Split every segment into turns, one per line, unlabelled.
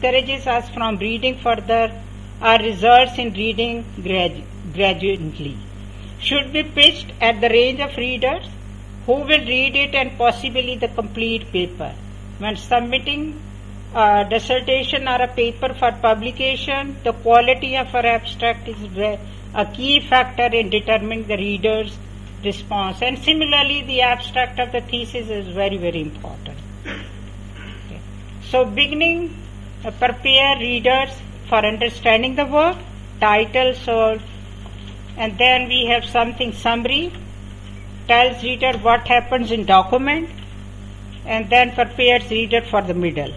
discourages us from reading further or results in reading gradually. Should be pitched at the range of readers who will read it and possibly the complete paper. When submitting a dissertation or a paper for publication, the quality of our abstract is a key factor in determining the reader's response. And similarly, the abstract of the thesis is very, very important. Okay. So beginning, prepare readers for understanding the work, title, so, and then we have something summary, tells reader what happens in document, and then prepares reader for the middle.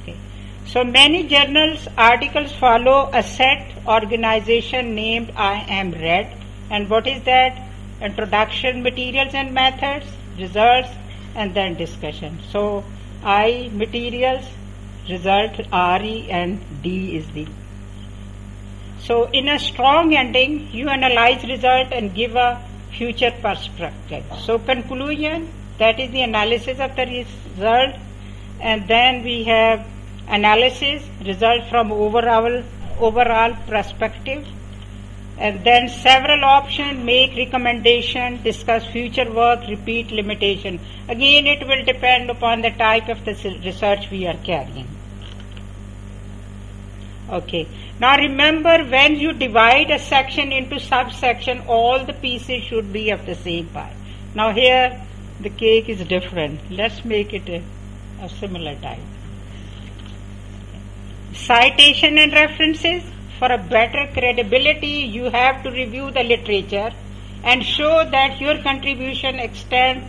Okay. So many journals articles follow a set organization named I am read. And what is that? Introduction, materials and methods, results, and then discussion. So I, materials, result, RE, and D is the. So in a strong ending, you analyze result and give a future perspective. So conclusion, that is the analysis of the result, and then we have analysis, result from overall perspective, and then several options, make recommendation, discuss future work, repeat limitation. Again, it will depend upon the type of the research we are carrying. Okay. Now remember, when you divide a section into subsection, all the pieces should be of the same pie. Now here, the cake is different. Let's make it a similar type. Citation and references. For a better credibility, you have to review the literature and show that your contribution extends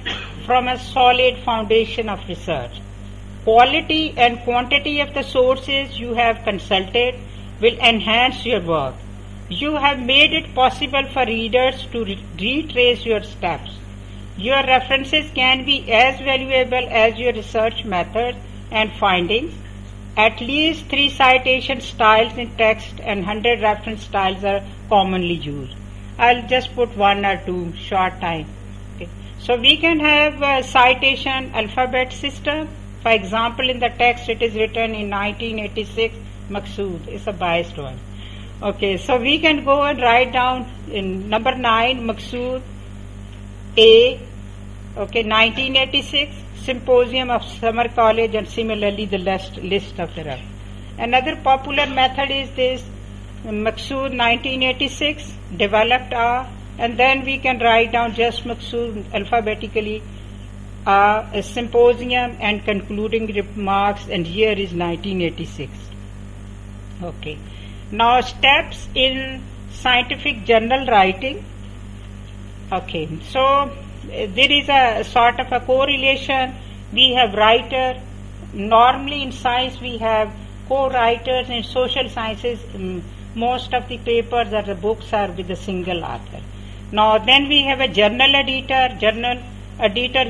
from a solid foundation of research. Quality and quantity of the sources you have consulted will enhance your work. You have made it possible for readers to retrace your steps. Your references can be as valuable as your research methods and findings. At least 3 citation styles in text and 100 reference styles are commonly used. I'll just put 1 or 2 short time. Okay. So we can have a citation alphabet system. For example, in the text it is written in 1986, Maqsood. It's a biased one. Okay, so we can go and write down in number 9, Maqsood, A, okay, 1986, Symposium of Summer College, and similarly the list of the rest. Another popular method is this, Maqsood 1986, developed A, and then we can write down just Maqsood alphabetically, a symposium and concluding remarks, and here is 1986. Okay. Now steps in scientific journal writing. Okay, so there is a sort of a correlation. We have writer. Normally in science we have co-writers. In social sciences, most of the papers or the books are with a single author. Now then we have a journal editor. Journal editor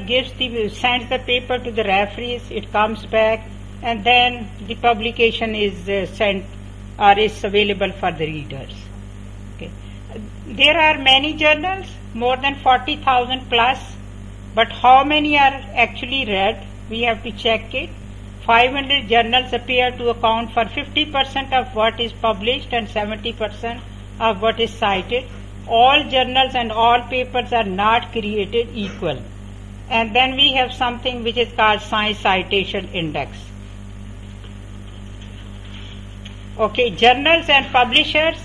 sends the paper to the referees. It comes back, and then the publication is sent or is available for the readers. Okay. There are many journals, more than 40,000 plus, but how many are actually read? We have to check it. 500 journals appear to account for 50% of what is published and 70% of what is cited. All journals and all papers are not created equal. And then we have something which is called Science Citation Index. Okay, journals and publishers.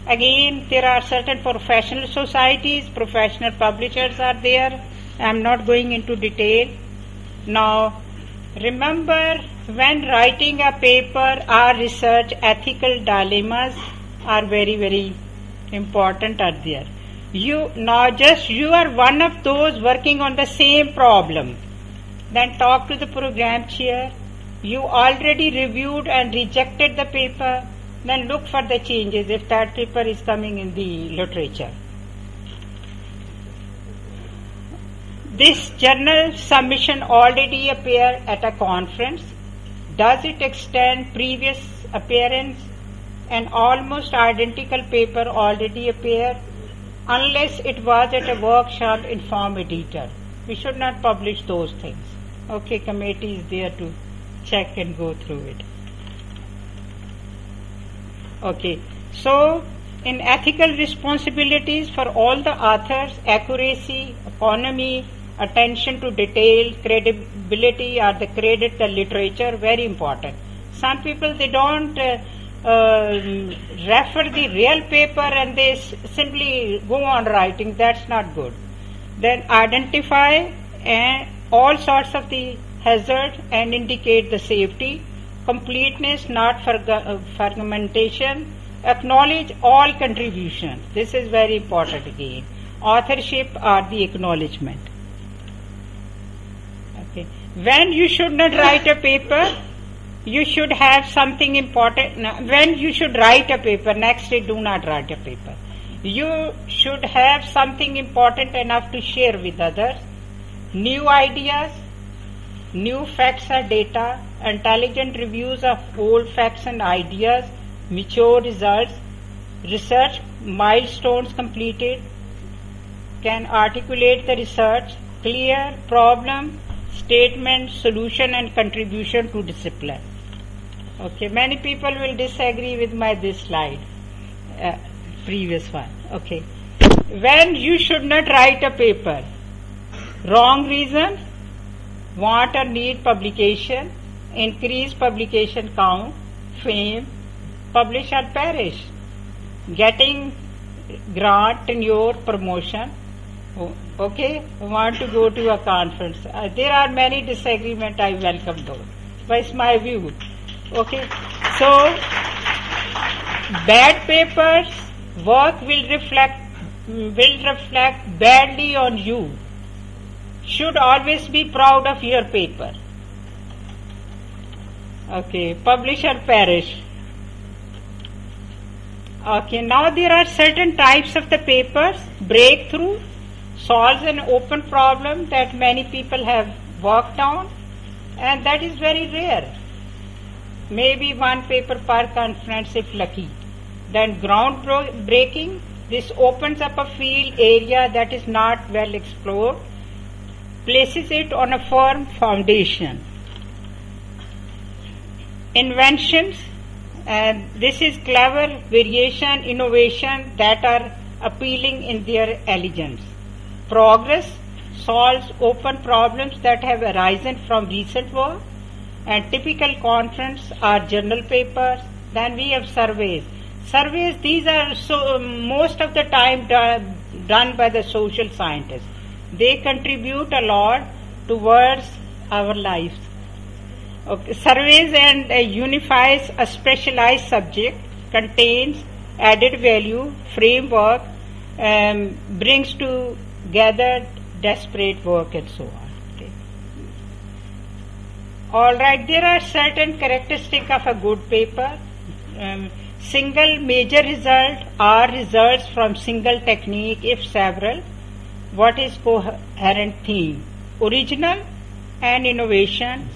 Again, there are certain professional societies, professional publishers are there. I am not going into detail. Now, remember, when writing a paper or research, ethical dilemmas are very, very important are there. You are one of those working on the same problem. Then talk to the program chair. You already reviewed and rejected the paper. Then look for the changes if that paper is coming in the literature. This journal submission already appeared at a conference. Does it extend previous appearance? An almost identical paper already appeared, unless it was at a workshop, inform editor. We should not publish those things. Okay, committee is there to check and go through it. Okay, so in ethical responsibilities for all the authors, accuracy, economy, attention to detail, credibility, or the credit the literature, very important. Some people, they don't refer the real paper and they simply go on writing. That's not good. Then identify all sorts of the hazard and indicate the safety. Completeness, not fragmentation. Acknowledge all contributions. This is very important again. Authorship or the acknowledgement. Okay. When you should not write a paper, you should have something important. When you should write a paper, next day do not write a paper. You should have something important enough to share with others. New ideas, new facts or data, intelligent reviews of old facts and ideas, mature results, research milestones completed, can articulate the research, clear problem, statement, solution and contribution to discipline. Okay, many people will disagree with this slide, previous one. Okay, when you should not write a paper, wrong reason, want or need publication, increase publication count, fame, publish or perish, getting grant, tenure, promotion. Okay, want to go to a conference. There are many disagreements, I welcome those. But it's my view. Okay, so bad papers, work will reflect badly on you. Should always be proud of your paper. Okay, publish or perish. Okay, now there are certain types of the papers. Breakthrough solves an open problem that many people have worked on, and that is very rare. Maybe one paper per conference if lucky. Then groundbreaking, this opens up a field area that is not well explored, places it on a firm foundation. Inventions, and this is clever variation, innovation that are appealing in their elegance. Progress solves open problems that have arisen from recent work, and typical conference are journal papers. Then we have surveys. Surveys, these are most of the time done by the social scientists. They contribute a lot towards our lives. Okay. Surveys and unifies a specialized subject, contains added value, framework, brings together disparate work and so on. Okay. All right, there are certain characteristics of a good paper. Single major result or results from single technique if several. What is coherent theme? Original and innovation,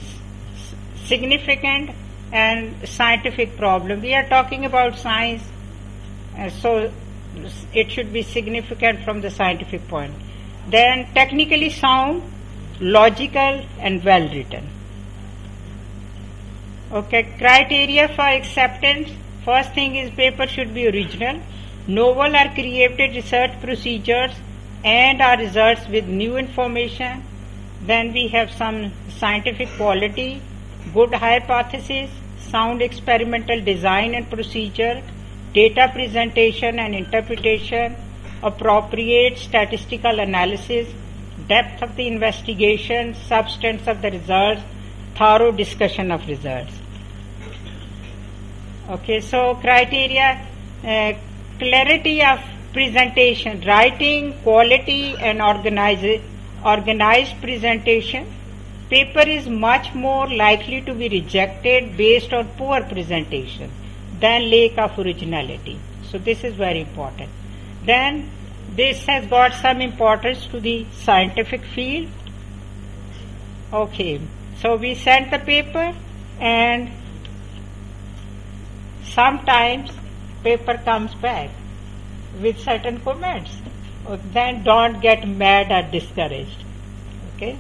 significant and scientific problem. We are talking about science, so it should be significant from the scientific point. Then technically sound, logical and well written. Okay, criteria for acceptance. First thing is paper should be original, novel or created research procedures and our results with new information. Then we have some scientific quality, good hypothesis, sound experimental design and procedure, data presentation and interpretation, appropriate statistical analysis, depth of the investigation, substance of the results, thorough discussion of results. Okay, so criteria, clarity of presentation, writing, quality and organized presentation. Paper is much more likely to be rejected based on poor presentation than lack of originality. So this is very important. Then this has got some importance to the scientific field. Okay, so we sent the paper and sometimes paper comes back with certain comments. Then don't get mad or discouraged. Okay.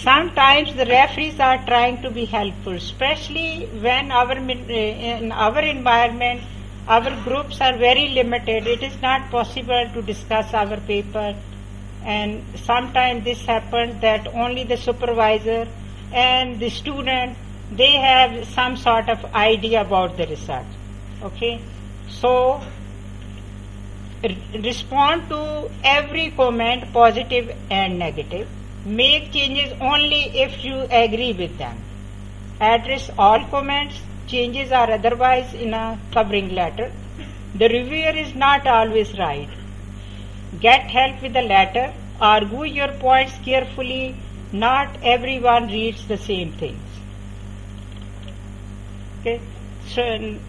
Sometimes the referees are trying to be helpful, especially when in our environment, our groups are very limited. It is not possible to discuss our paper, and sometimes this happens that only the supervisor and the student, they have some sort of idea about the research. Okay, so respond to every comment, positive and negative. Make changes only if you agree with them. Address all comments, changes or otherwise in a covering letter. The reviewer is not always right. Get help with the letter. Argue your points carefully. Not everyone reads the same things. Okay. So,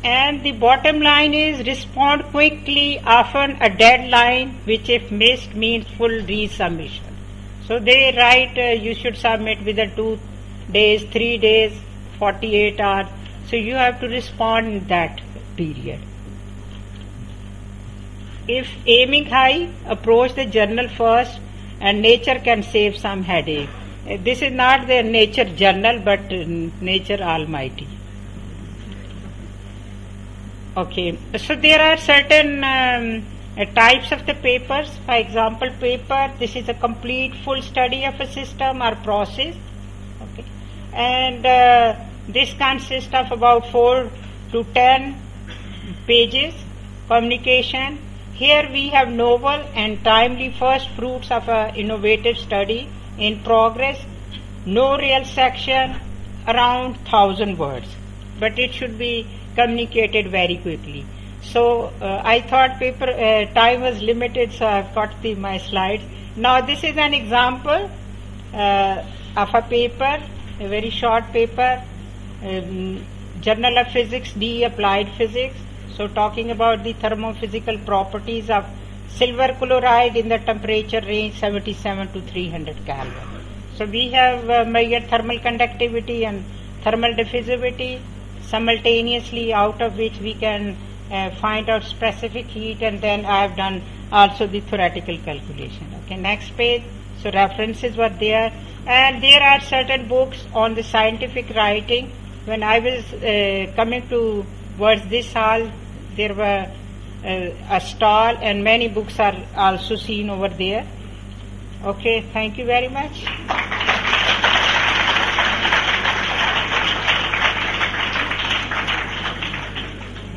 and the bottom line is respond quickly, often a deadline, which if missed means full resubmission. So they write you should submit within 2 days, 3 days, 48 hours. So you have to respond in that period. If aiming high, approach the journal first, and nature can save some headache. This is not the nature journal, but nature almighty. Okay, so there are certain types of the papers. For example, paper, this is a complete full study of a system or process. Okay, and this consists of about 4 to 10 pages. Communication. Here we have novel and timely first fruits of an innovative study in progress. No real section, around 1,000 words, but it should be communicated very quickly. So I thought time was limited, so I've got my slides. Now this is an example of a paper, a very short paper, Journal of Physics D, Applied Physics. So talking about the thermophysical properties of silver chloride in the temperature range 77 to 300 Kelvin. So we have measured thermal conductivity and thermal diffusivity simultaneously, out of which we can find out specific heat, and then I have done also the theoretical calculation. Okay, next page. So references were there, and there are certain books on the scientific writing. When I was coming towards this hall, there were a stall, and many books are also seen over there. Okay, thank you very much.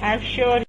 I'm sure